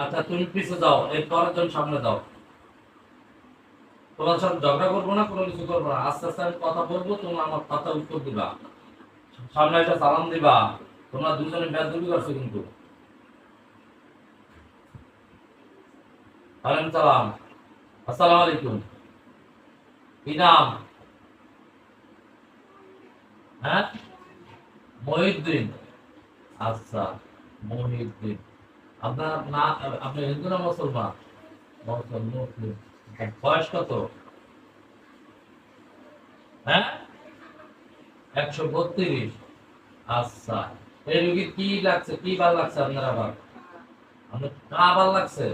আচ্ছা তুমি পিছে যাও, এই পরের জন সামনে দাও। তোমার সাথে ঝগড়া করবো না, কোনো কিছু করবো না, আস্তে আস্তে আমি কথা বলবো, তোমরা আমার কথা উত্তর দিবা, সামনে একটা সালাম দিবা। তোমরা দুজনে বেয়াদবি করছো কিন্তু। ওয়ালাইকুম সালাম। আসসালামু আলাইকুম। কি নাম? হ্যাঁ, মহিউদ্দিন। আচ্ছা, মহিউদ্দিন। আপনার না, আপনি হিন্দু না মুসলমান? মুসলিম। বয়স কত? হ্যাঁ, 132। আচ্ছা, এই রোগীর কি লাগছে, কি ভাল লাগছে আপনার? আবার আপনার পা ভাল লাগছে?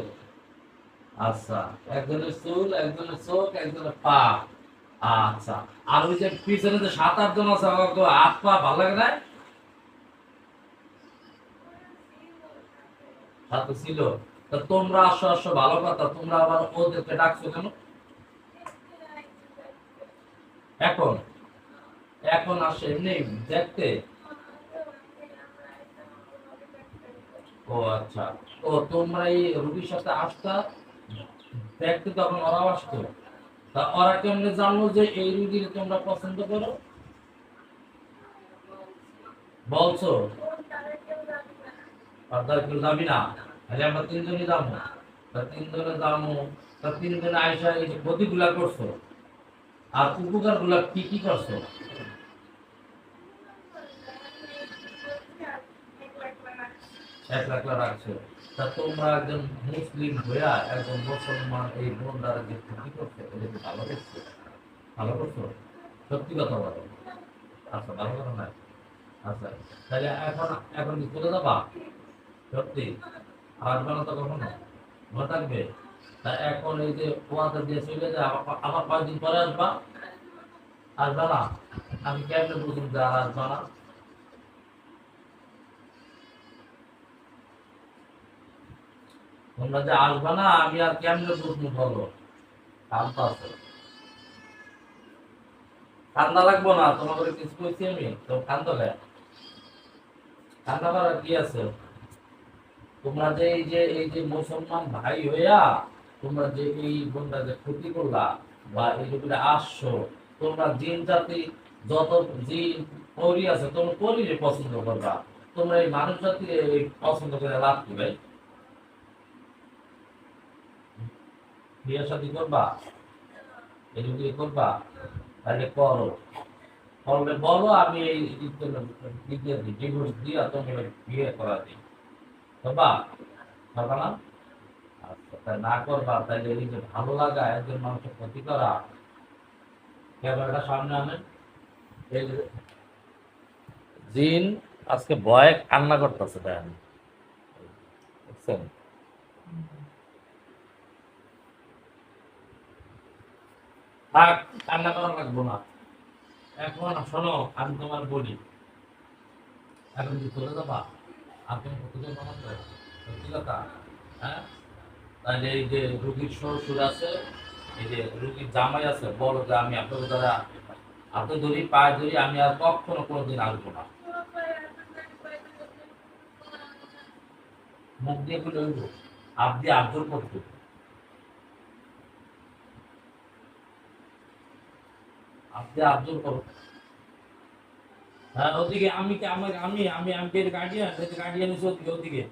আচ্ছা, একজনের চুল, একজনের চোখ, একজনের পা। আচ্ছা, আর ওই যে পিছনে যে 7-8 জন আছে, আমার তো হাত পা ভাল লাগে না? সাথে ছিল। তা তোমরা আসো আসো, ভালো কথা, তোমরা আবার ওদেরকে ডাকছো কেন এখন? এখন আসে এমনি দেখতে? ও আচ্ছা, ও তোমরা এই রুগীর সাথে আসতা দেখতে, তখন ওরাও আসতো। তা ওরা কেমনে জানলো যে এই রুগীর তোমরা পছন্দ করো? বলছো আপনার কেউ যাবি না? আরে আমরা তিনজনই যাবো। তা তিনজনে যাবো, তা তিনজনে আইসা এই যে ক্ষতিগুলা করছো, আর উপকার গুলা কি কি করছো? 1 লাখ রাখছো। তা তোমরা একজন মুসলিম হইয়া একজন মুসলমান এই বোন দ্বারা যে ক্ষতি করছো, এটা কি ভালো করছো? ভালো করছো? সত্যি কথা বলো। আচ্ছা, ভালো কথা না। আচ্ছা, তাহলে এখন এখন কি চলে যাবা? সত্যি? আর আসবে না তো কখনো? মনে থাকবে? তা এখন এই যে ওয়াদা দিয়ে চলে যায়, আবার 5 দিন পরে আসবা? আসবা না? আমি কেমনে বুঝুন যে আর আসবা না? তোমরা যে আসবা না, আমি আর কেমনে বুঝবো বলো? কান্ত আছে। কান্দা লাগবো না, তোমাকে কিছু কইছি আমি তো কান্দ গায়ে? কান্দা করার কি আছে? তোমরা যে এই যে মুসলমান ভাই হইয়া তোমরা যে এই বন্ধা যে ক্ষতি করলা, বা এই যে আসছো, তোমরা জিন জাতি, যত জিন পরি আছে, তোমরা পরিরে পছন্দ করবা। তোমরা এই মানুষ জাতি এই পছন্দ করে লাভ কি ভাই? বিয়ে শাদী করবা? এই যদি করবা, তাহলে করো। করলে বলো, আমি এই ডিভোর্স দিয়া তোমাকে বিয়ে করা দিই। করবা? করবা না? আচ্ছা, তাই না করবা, তাইলে এই যে ভালো লাগা একজন মানুষের ক্ষতি করা। ক্যামেরাটা সামনে আনেন। এই যে জিন আজকে ভয়ে কান্না করতেছে, দেখেন, বুঝছেন? থাক, কান্না করা লাগবো না। এখন শোনো, আমি তোমার বলি, এখন কি চলে যাবা? আপনি প্রতিদিন বানাতে, সত্যি কথা। হ্যাঁ, তাহলে এই যে রুগীর শ্বশুর আছে, এই যে রুগীর জামাই আছে, বলো যে আমি আপনাদের দ্বারা হাতে ধরি, পায়ে ধরি, আমি আর কখনো কোনোদিন আসবো না। মুখ দিয়ে বলে হইব, হাত দিয়ে আদর করতে, হাত দিয়ে আদর করো। হ্যাঁ, ওদিকে আমি কি আমার আমি আমি এর গার্ডিয়ান, এর গার্ডিয়ান হচ্ছে ওদিকে, ওদিকে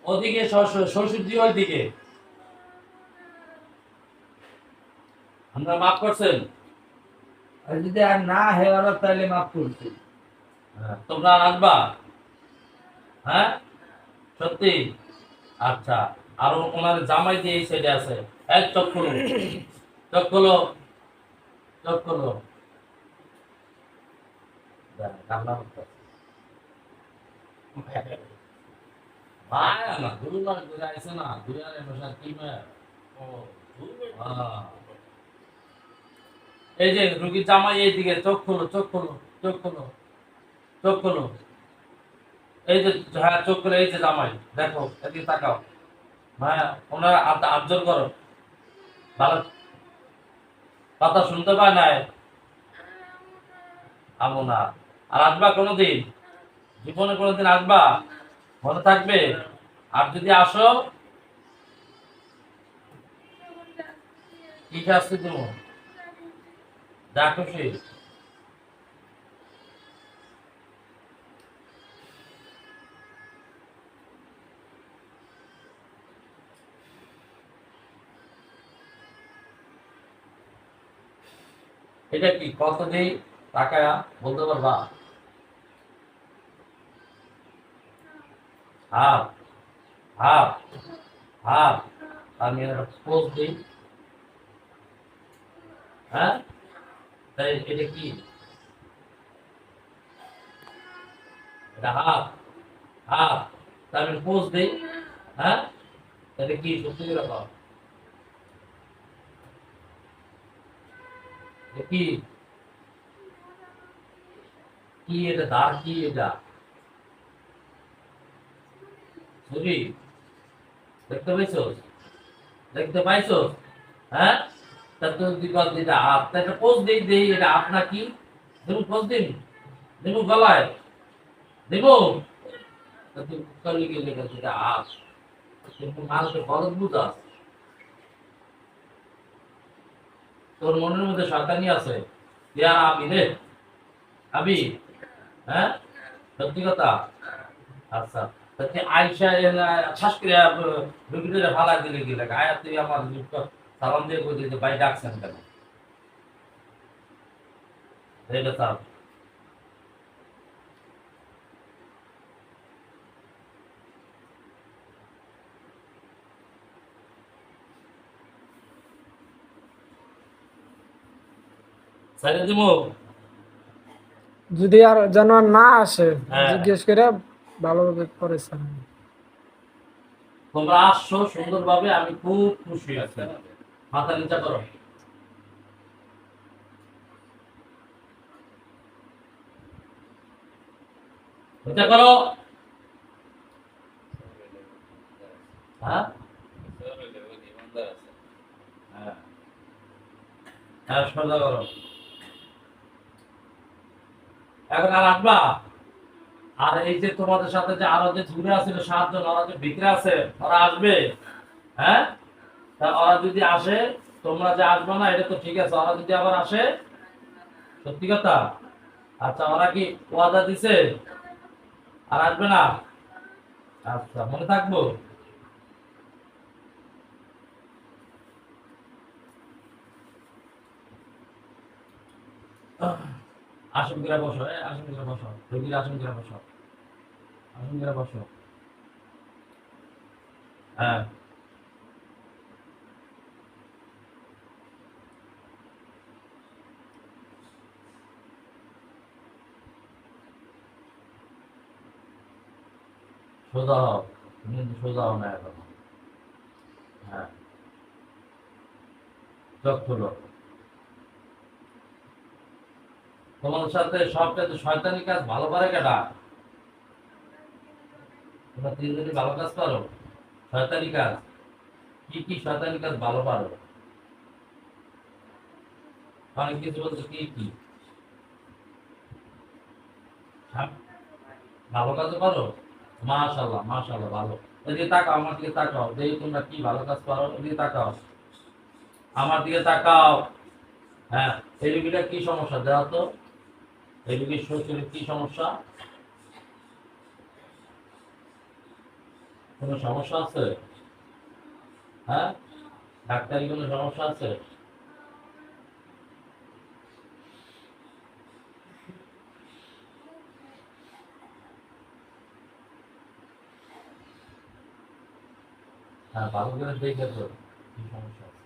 ওদিকে শ্বশুর দিয়ে ওইদিকে। আমরা মাফ করছেন? আর যদি আর না হেওয়ার তাহলে মাফ করছি। হ্যাঁ, তোমরা আর আসবা? হ্যাঁ, সত্যি? আচ্ছা, আর ওনার জামাই যে এই সাইডে আছে, এক চোখ খুলো, চোখ খুলো, চোখ খুলো। দেখ, কান্না করতেছে। ভাই না, দুবার ঘুরে আইছে না, ঘুরে আর এসে কি মেয়ে? আহ, এই যে রুগীর জামাই এইদিকে, চোখ খোলো, চোখ খোলো, চোখ খোলো, চোখ খোলো। এই যে, হ্যাঁ চোখ খোলো, এই যে জামাই, দেখো এদিকে তাকাও। হ্যাঁ, ওনার আবজল করো, ভালো কথা শুনতে পায় নাই? আমো না। আর আসবা কোনোদিন? জীবনে কোনোদিন আসবা? মনে থাকবে? আর যদি আসো, কি শাস্তি দেবো? যা খুশি। এটা কি কত দিই টাকা বলতে পারবা? Half half half. আমি পোজ দিই। হ্যাঁ, তাই এটা কি? এটা হাফ হাফ। তাই আমি পোজ দিই। হ্যাঁ, এটা কি সত্যি করে কও? এটা কি? কি এটা দা? কি এটা? ছবি দেখতে পাইছো? দেখতে পাইছো? হ্যাঁ, তা তো দিবা দিটা হাফ। তা একটা পোজ দেই দেই, এটা হাফ নাকি? দেবো পোজ দিন? দেবো গলায়? দেবো? তা তুই করলি কি লেগে এটা হাফ? কিন্তু মানুষের গলত বুঝাস। তোর মনের মধ্যে শয়তানি আছে। ইয়া আবি রে, আবি। হ্যাঁ, সত্যি কথা। আচ্ছা, তা তুই আইসা শ্বাস করে রুগীদের ভালা দিলে কি লাগে? আয়া তুই আমার সালাম দিয়ে কই দিতে ভাই ডাকছেন কেন? এটা স্যার। সাইডে দিব। যদি আর যেন আর না আসে, হ্যাঁ, জিজ্ঞেস করে ভালোভাবে করেছেন। তোমরা আসছো সুন্দরভাবে, আমি খুব খুশি আছি। মাথা নিচা করো। নিচা করো। হ্যাঁ, হ্যাঁ, হ্যাঁ, সোজা করো। এখন আর আসবা? আর এই যে তোমাদের সাথে যে আরো যে ঘুরে আছিল 7 জন, ওরা যে ভিতরে আছে, ওরা আসবে? হ্যাঁ, তা ওরা যদি আসে, তোমরা যে আসবে না এটা তো ঠিক আছে, ওরা যদি আবার আসে, সত্যি কথা। আচ্ছা, ওরা কি ওয়াদা দিছে আর আসবে না? আচ্ছা, মনে থাকবো। আসন করে বসো, আসন করে বসো, রোগীর আসন করে বসো, আসন করে বসো। হ্যাঁ, সোজা হও। তুমি কিন্তু সোজা হও না এখন। হ্যাঁ, চোখ খুলো। তোমার সাথে সবটাতে শয়তানি কাজ ভালো পারে কেটা? তোমরা তিনজনই ভালো কাজ পারো? শয়তানি কাজ কি কি? শয়তানি কাজ ভালো পারো? অনেক কিছু বলছো, কি কি? হ্যাঁ, ভালো কাজও পারো? মাশাআল্লাহ মাশাআল্লাহ, ভালো। এদিকে তাকাও, আমার দিকে তাকাও, দেখি তোমরা কি ভালো কাজ পারো। এদিকে তাকাও, আমার দিকে তাকাও। হ্যাঁ, এই রুগীটার কি সমস্যা দেওয়া তো? এই রুগীর শরীরে কি সমস্যা? কোনো সমস্যা আছে? হ্যাঁ, ডাক্তারি কোনো সমস্যা আছে? হ্যাঁ, ভালো করে দেখে তো কি সমস্যা আছে।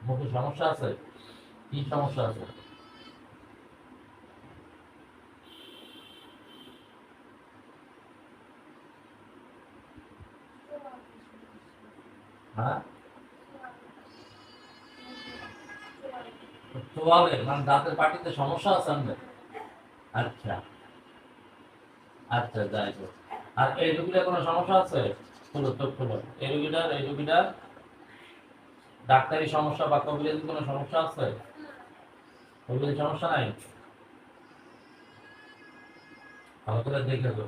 মুখে সমস্যা আছে? কি সমস্যা আছে? হ্যাঁ, তোয়ালে মানে দাঁতের পাটিতে সমস্যা আছে আমাদের? আচ্ছা আচ্ছা, যাই হোক। আর এই রুগীটার কোনো সমস্যা আছে? খুলো, চোখ খুলো। এই রুগীটার ডাক্তারি সমস্যা বা কবিরাজি কোনো সমস্যা আছে? কবিরাজি সমস্যা নাই? ভালো করে দেখে তো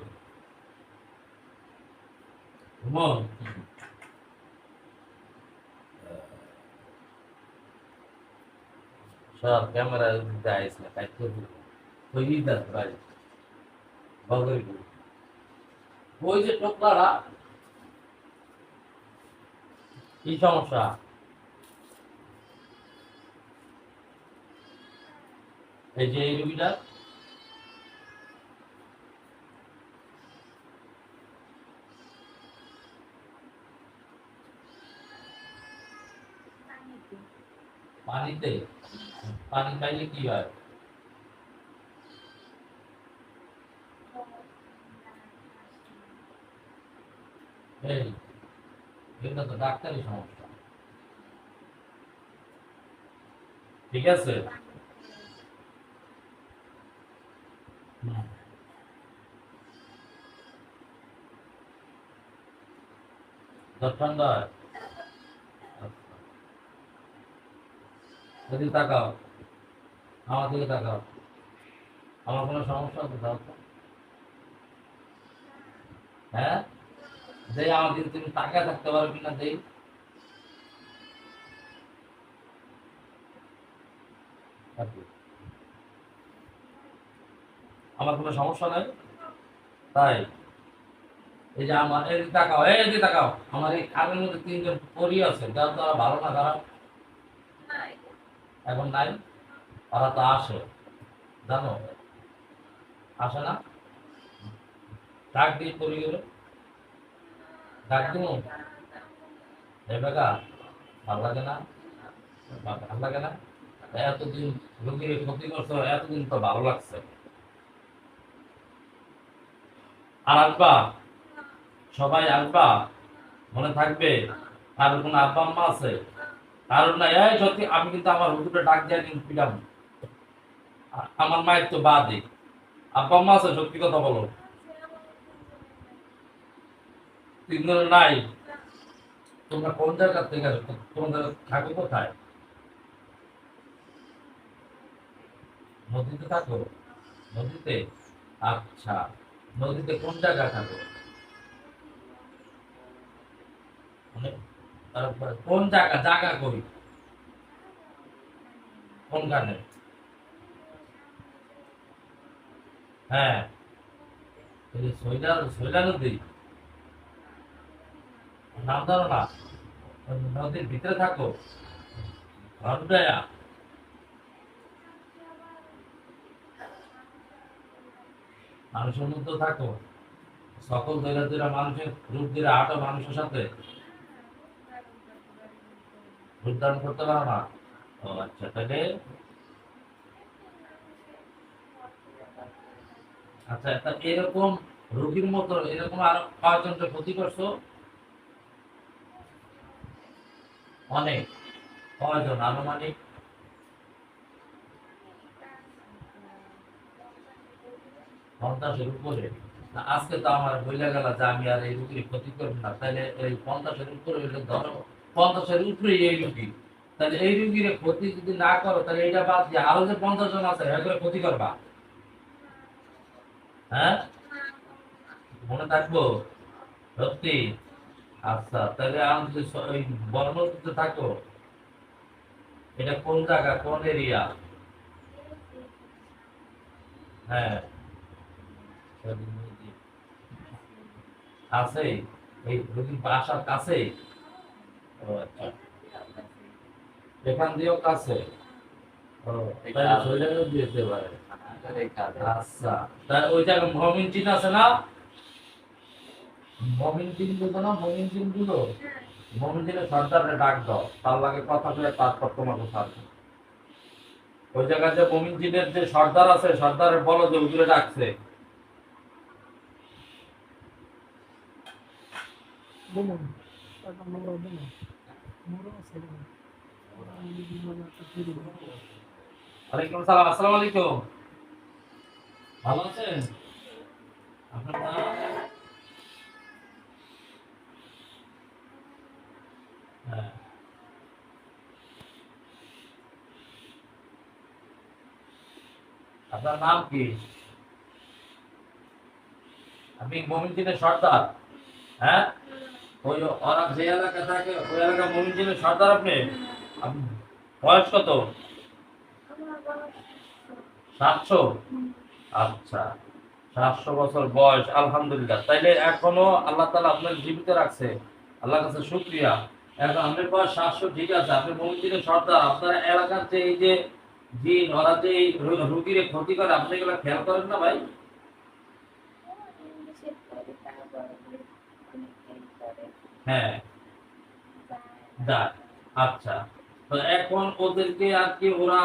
ঘুমন সব ক্যামেরা যাইস না কাজ করবি তো ই দেখ ভাই বগরি ওই যে টোকরাটা কি সমস্যা এই যে এই রুগীটা পানিতে পানি খাইলে কি হয় এই এটা তো ডাক্তারি সমস্যা ঠিক আছে হুম। জ্বর ঠান্ডা হয়? আচ্ছা। যদি তাকাও আমার দিকে তাকাও আমার কোনো সমস্যা আছে তাও তো? হ্যাঁ যে আমার দিকে তুমি তাকায় থাকতে পারো কিনা দেই থাকি। আমার কোনো সমস্যা নাই তাই এই যে আমার এই দিকে তাকাও এই দিকে তাকাও আমার এই কানের মধ্যে তিনজন পরি আছে যার দ্বারা ভালো না খারাপ এখন নাই ওরা তো আসে জানো আসে না ডাক দিয়ে পরি গেল ডাক দিব এই বেকা ভালো লাগে না ভালো লাগে না এতদিন রোগীর ক্ষতি করছো এতদিন তো ভালো লাগছে আর আসবা সবাই আসবা মনে থাকবে আর কোন আব্বা আম্মা আছে কারণ না এই সত্যি আমি কিন্তু আমার হুজুরে ডাক দিয়ে কিন্তু পিলাম আমার মায়ের তো বাদে আব্বা আম্মা আছে সত্যি কথা বলো তিনজনের নাই তোমরা কোন জায়গা থেকে আসো তোমাদের থাকো কোথায় নদীতে থাকো নদীতে আচ্ছা নদীতে কোন জায়গায় থাকো মানে তারপরে কোন জায়গা জায়গা করি কোনখানে হ্যাঁ এই যে সৈলা নদী নাম জানো না ওই নদীর ভিতরে থাকো ঘন্টায়া মানুষের মধ্যে থাকো সকল দৈরা দৈরা মানুষের রূপ দিয়ে আটো মানুষের সাথে রূপ ধারণ করতে পারো না ও আচ্ছা তাহলে আচ্ছা তা এরকম রোগীর মতো এরকম আরো কয়জনকে ক্ষতি করছো অনেক কয়জন আনুমানিক 50-এর উপরে না, আজকে তো আমার বইলা গেল যে আমি আর এই রুগীর ক্ষতি করবো না তাহলে এই 50-এর উপরে হইলে ধরো 50-এর উপরে এই রুগী তাহলে এই রুগীর ক্ষতি যদি না করো তাহলে এইটা বাদ দিয়ে আরো যে 50 জন আছে এগুলো ক্ষতি করবা হ্যাঁ মনে থাকবো সত্যি আচ্ছা তাহলে আমি যদি ওই বর্ণতে থাকো এটা কোন জায়গা কোন এরিয়া হ্যাঁ আছে এই রুগীর বাসার কাছে ও আচ্ছা এখান দিয়েও কাছে ও তাহলে শৈলেও দিতে পারে আচ্ছা তাহলে ওই জায়গায় মমিন চিন আছে না মমিন চিন বুঝো না মমিন চিন বুঝো মমিন চিনের সর্দারে ডাক দাও তার লাগে কথা বলে তারপর তোমাকে ছাড়বে ওই জায়গায় যে মমিন চিনের যে সর্দার আছে সর্দারের বলো যে হুজুরে ডাকছে বুমন টাকা মোড়া বুমন মোড়া আছে বুমন ওয়ালাইকুম সালাম আসসালামু আলাইকুম ভালো আছেন আপনার নাম হ্যাঁ আপনার নাম কি আপনি মমিনদিনের সর্দার, হ্যাঁ? ওই ওরা যে এলাকা থাকে ওই এলাকা মমিনদিনের সর্দার আপনি? আপনি বয়স কত? 700? আচ্ছা, 700 বছর বয়স, আলহামদুলিল্লাহ। তাইলে এখনো আল্লাহ তাআলা আপনার জীবিত রাখছে, আল্লাহর কাছে শুকরিয়া। এখন আপনার বয়স 700, ঠিক আছে, আপনি মমিনদিনের সর্দার। আপনার এলাকার যে এই যে জিন ওরা যে এই রুগীরে ক্ষতি করে, আপনি এগুলো খেয়াল করেন না ভাই? হ্যাঁ, যাক, আচ্ছা। তো এখন ওদেরকে আর কি ওরা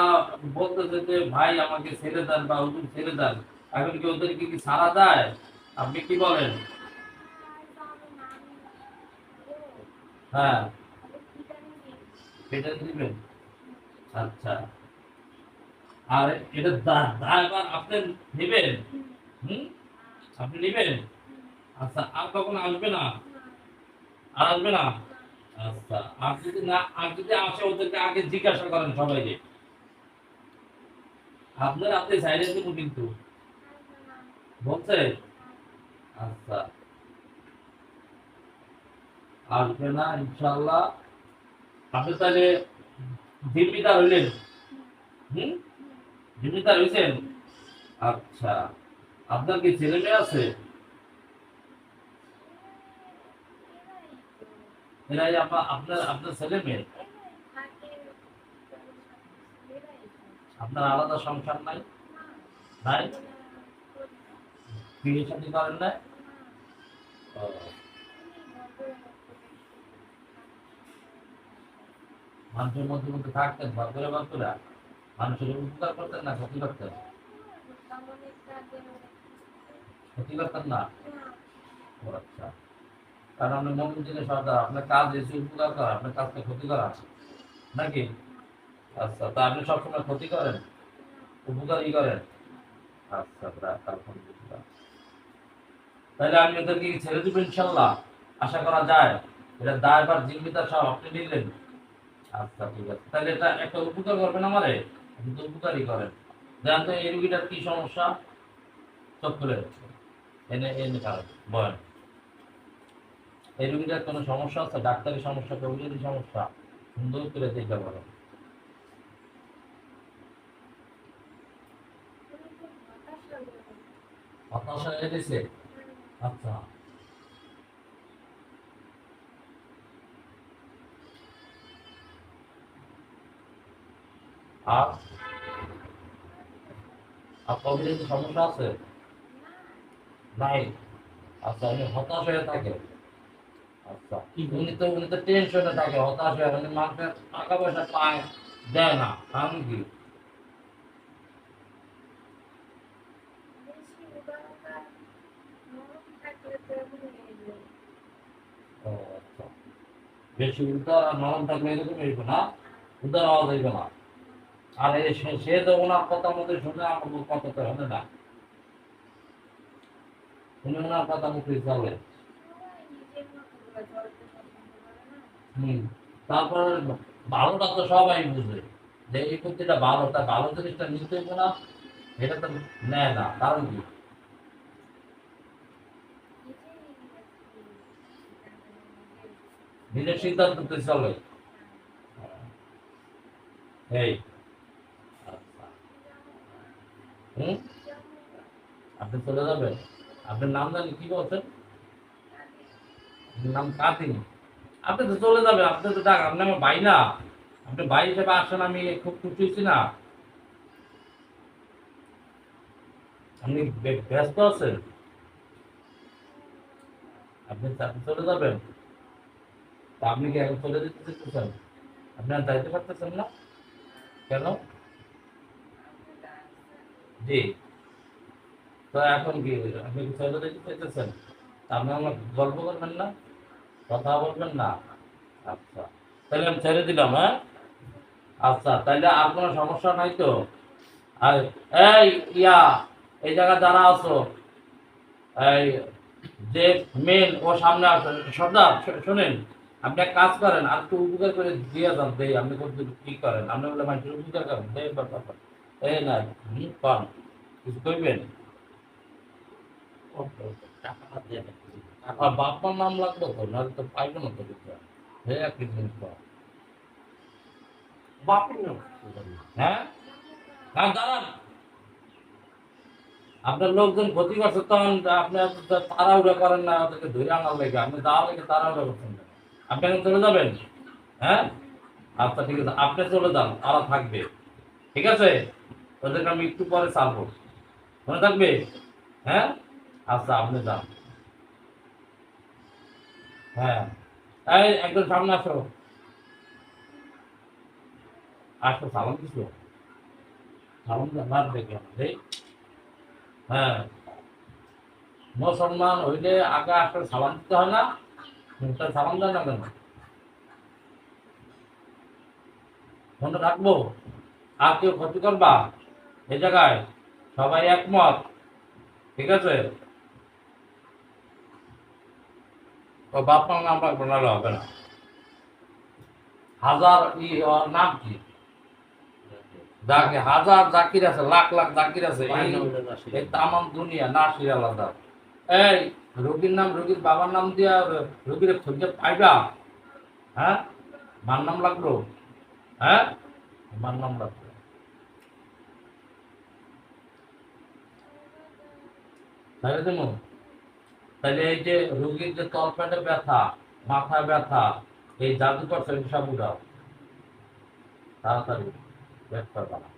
বলতেছে যে ভাই আমাকে ছেড়ে দেন বা হুজুর ছেড়ে দেন, এখন কি ওদেরকে কি ছাড়া যায়? আপনি কি বলেন? হ্যাঁ, সেটা দিবেন। আচ্ছা, আর এটা দায়ভার আপনি নেবেন? হুম, আপনি নেবেন? আচ্ছা, আর কখন আসবে না? আর আসবে না? আচ্ছা, আর যদি আসে ওদেরকে আগে জিজ্ঞাসা করেন সবাইকে। আপনি সাইলেন্ট দিব কিন্তু বলছে। আচ্ছা, আসবে না ইনশাআল্লাহ। আপনি তাহলে জিম্মিদার হইলেন? হুম, জিম্মিদার হইছেন? আচ্ছা, আপনার কি ছেলে মেয়ে আছে? এরাই আপনার আপনার ছেলে মেয়ে? আপনার আলাদা সংসার নাই? নাই? বিয়ে শাদী করেন নাই? ও, মানুষের মধ্যে মধ্যে থাকতেন ভদ্রে ভদ্রা, মানুষের উপকার করতেন না ক্ষতি করতেন? ক্ষতি করতেন না? ও আচ্ছা, কারণ আপনি মমিন দিনের সর্দার, আপনার কাজ এসে উপকার করা, আপনার কাজকে ক্ষতি করা নাকি? আচ্ছা, তা আপনি সবসময় ক্ষতি করেন, উপকারই করেন? আচ্ছা, আলহামদুলিল্লাহ। তাহলে আমি ওদেরকে কি ছেড়ে দিব ইনশাল্লাহ? আশা করা যায়? এটা দায়ভার জিম্মিদার সব আপনি নিলেন। আচ্ছা, ঠিক আছে, তাহলে এটা একটা উপকার করবেন আমারে, আপনি তো উপকারই করেন। জানেন তো এই রুগীটার কি সমস্যা? চক্করে এনে এনে কারণ বলেন, এই রুগীটার কোনো সমস্যা আছে? ডাক্তারি সমস্যা, কবিরাজি সমস্যা? সুন্দর করে দেখতে বলেন। হতাশা হয়ে গেছে? আচ্ছা, আর আর কবিরাজি সমস্যা আছে? নাই? আচ্ছা, উনি হতাশ হয়ে থাকে। আচ্ছা, উনি তো টেনশনে থাকে, হতাশ হয়ে, মানে মানুষের টাকা পয়সা পায়, দেয় না, কারণ কি? ও আচ্ছা, বেশি উদার আর নরম থাকলে এরকম হইবে না, উদার হওয়া যাইবে না। আর এই সে তো ওনার কথা মতো শুনে আমার কথা তো হবে না, উনি ওনার কথা মতো চলে। হম, তারপরে ভালোটা তো সবাই বুঝে যে এই প্রতিটা ভালো, তার ভালো জিনিসটা নিতে হইবে না, এটা তো নেয় না, কারণ কি? নিজের সিদ্ধান্ততে চলে। এই, আচ্ছা, হুম, আপনি চলে যাবেন? আপনার নাম জানি কি বলছেন? আপনার নাম কাতিন? আপনি তো চলে যাবেন, আপনি তো ডাক, আপনি আমার ভাই না? আপনি ভাই হিসেবে আসেন, আমি খুব খুশি হয়েছি না? আপনি ব্যস্ত আছেন? আপনি চলে যাবেন? তা আপনি কি এখন চলে যেতে চাইতেছেন? আপনি আর যাইতে পারতেছেন না কেন? জি, তো এখন কি আপনি কি চলে যেতে চাইতেছেন? তা আপনি আমার গল্প করবেন না, কথা বলবেন না? আচ্ছা, তাহলে আমি ছেড়ে দিলাম, হ্যাঁ? আচ্ছা, তাহলে আর কোনো সমস্যা নাই তো? আর এই ইয়া, এই জায়গা যারা আছো, এই যে মেন ও সামনে আসেন, সর্দার শোনেন, আপনি এক কাজ করেন, আর একটু উপকার করে দিয়ে যান, দেই আপনি কত কি করেন, আপনি বলে মানুষের উপকার করেন, দেই ব্যাপার, এই না, পান কিছু কইবেন? টাকাটা দিয়ে দেন। আর বাপার নাম লাগবে তো, নাহলে তো পাইবে না তো কিছু। হে একই জিনিস পাও। বাপের নাম হ্যাঁ না দাঁড়ান, আপনার লোকজন ক্ষতি করছে তখন আপনি তাড়াহুড়া করেন না, ওদেরকে ধরে আনার লেগে আপনি যাওয়ার লেগে তাড়াহুড়া করছেন না। আপনি এখন চলে যাবেন? হ্যাঁ আচ্ছা ঠিক আছে, আপনি চলে যান, তারা থাকবে। ঠিক আছে, ওদেরকে আমি একটু পরে ছাড়বো, মনে থাকবে? হ্যাঁ আচ্ছা আপনি যান। হ্যাঁ এই একদম সামনে আসো, আসো সালাম কিছু সালাম না দেখে হ্যাঁ, মুসলমান হইলে আগে আসলে সালাম দিতে হয় না? তা সালাম দেয় না কেন? মনে রাখবো, আর কেউ ক্ষতি করবা এই জায়গায়? সবাই একমত? ঠিক আছে, ও বাপ মা নাম রাখবো, নাহলে হবে না। হাজার ওর নাম কি? হাজার জাকির আছে, লাখ লাখ জাকির আছে এই তামাম দুনিয়া, নাসির আলাদা। এই রোগীর নাম, রোগীর বাবার নাম দিয়া রোগীর খুঁজে পাইবা? হ্যাঁ মার নাম লাগলো? হ্যাঁ মার নাম লাগলো। তাহলে দেবো, তাহলে এই যে রোগীর যে তলপেটে ব্যথা, মাথা ব্যথা, এই জাদুকর সব উঠাও তাড়াতাড়ি, বের করবা না।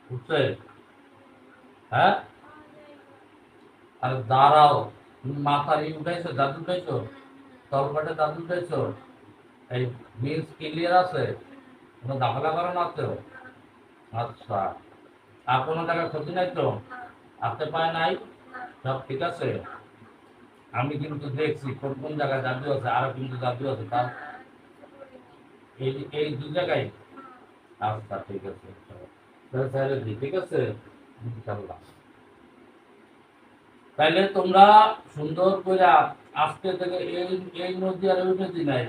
বুঝছে? হ্যাঁ আর দাঁড়াও, তুমি মাথার উঠাইছো, জাদু উঠাইছো, তলপেটে জাদু উঠাইছো, এই মিন্স ক্লিয়ার আছে, কোনো ঝামেলা করো না তো? আচ্ছা, আর কোনো জায়গায় ক্ষতি নাই তো? আসতে পায় নাই? সব ঠিক আছে? আমি কিন্তু দেখছি কোন কোন জায়গায় জাদু আছে, আরো কিন্তু জাদু আছে তার, এই এই দু জায়গায়। আচ্ছা ঠিক আছে, তাহলে ছেড়ে দিই, ঠিক আছে ইনশাল্লাহ। তাইলে তোমরা সুন্দর করে আজকে থেকে এই এই নদী আর ওই নদী নাই,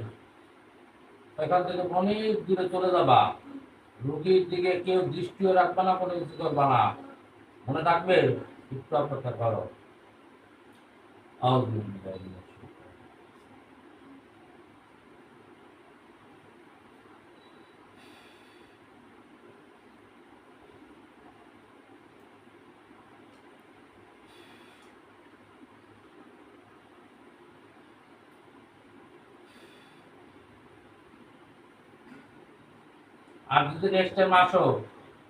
এখান থেকে অনেক দূরে চলে যাবা। রুগীর দিকে কেউ দৃষ্টিও রাখবে না, কোনো কিছু করবা না, মনে থাকবে? একটু অপেক্ষা করো। আর যদি নেক্সট টাইম আসো,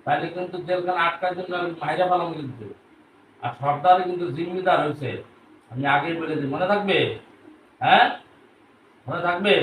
তাহলে কিন্তু জেলখানা আটকার জন্য আমি মাইরা পালাম কিন্তু। আর সর্দারে কিন্তু জিম্মিদার হয়েছে, আমি আগেই বলে দিই, মনে থাকবে? হ্যাঁ মনে থাকবে?